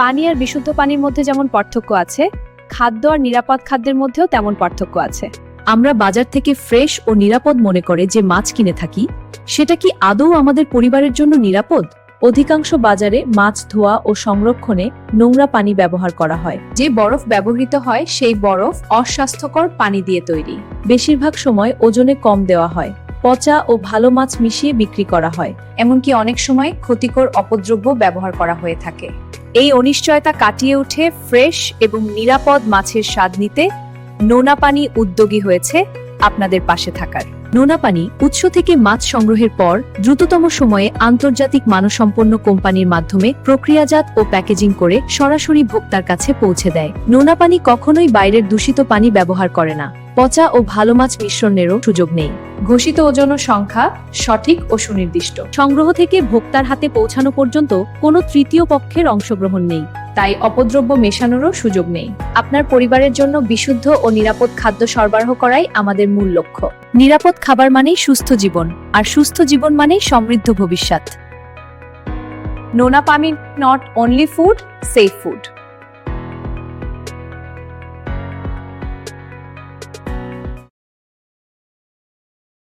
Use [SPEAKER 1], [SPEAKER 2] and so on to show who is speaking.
[SPEAKER 1] পানি আর বিশুদ্ধ পানির মধ্যে যেমন পার্থক্য আছে, খাদ্য আর নিরাপদ খাদ্যের মধ্যেও তেমন পার্থক্য আছে।
[SPEAKER 2] আমরা বাজার থেকে ফ্রেশ ও নিরাপদ মনে করে যে মাছ কিনে থাকি, সেটা কি আদৌ আমাদের পরিবারের জন্য নিরাপদ? অধিকাংশ বাজারে মাছ ধোয়া ও সংরক্ষণে নোংরা পানি ব্যবহার করা হয়।
[SPEAKER 1] যে বরফ ব্যবহৃত হয় সেই বরফ অস্বাস্থ্যকর পানি দিয়ে তৈরি।
[SPEAKER 2] বেশিরভাগ সময় ওজনে কম দেওয়া হয়, পচা ও ভালো মাছ মিশিয়ে বিক্রি করা হয়।
[SPEAKER 1] এমনকি অনেক সময় ক্ষতিকর অপদ্রব্য ব্যবহার করা হয়ে থাকে। এই অনিশ্চয়তা কাটিয়ে উঠে ফ্রেশ এবং নিরাপদ মাছের স্বাদ নিতে নোনা পানি উদ্যোগী হয়েছে আপনাদের পাশে থাকার।
[SPEAKER 2] নোনা পানি উৎস থেকে মাছ সংগ্রহের পর দ্রুততম সময়ে আন্তর্জাতিক মানসম্পন্ন কোম্পানির মাধ্যমে প্রক্রিয়াজাত ও প্যাকেজিং করে সরাসরি ভোক্তার কাছে পৌঁছে দেয়। নোনা পানি কখনোই বাইরের দূষিত পানি ব্যবহার করে না। পচা ও ভালো মাছ মিশ্রণেরও সুযোগ নেই।
[SPEAKER 1] ঘোষিত ওজন ও সংখ্যা সঠিক ও সুনির্দিষ্ট।
[SPEAKER 2] সংগ্রহ থেকে ভোক্তার হাতে পৌঁছানো পর্যন্ত কোনো তৃতীয় পক্ষের অংশগ্রহণ নেই।
[SPEAKER 1] তাই অপদ্রব্য মেশানোরও সুযোগ নেই। আপনার পরিবারের জন্য বিশুদ্ধ ও নিরাপদ খাদ্য সরবরাহ করাই আমাদের মূল লক্ষ্য।
[SPEAKER 2] নিরাপদ খাবার মানেই সুস্থ জীবন, আর সুস্থ জীবন মানেই সমৃদ্ধ ভবিষ্যৎ।
[SPEAKER 1] নোনা পানি not only food, safe food.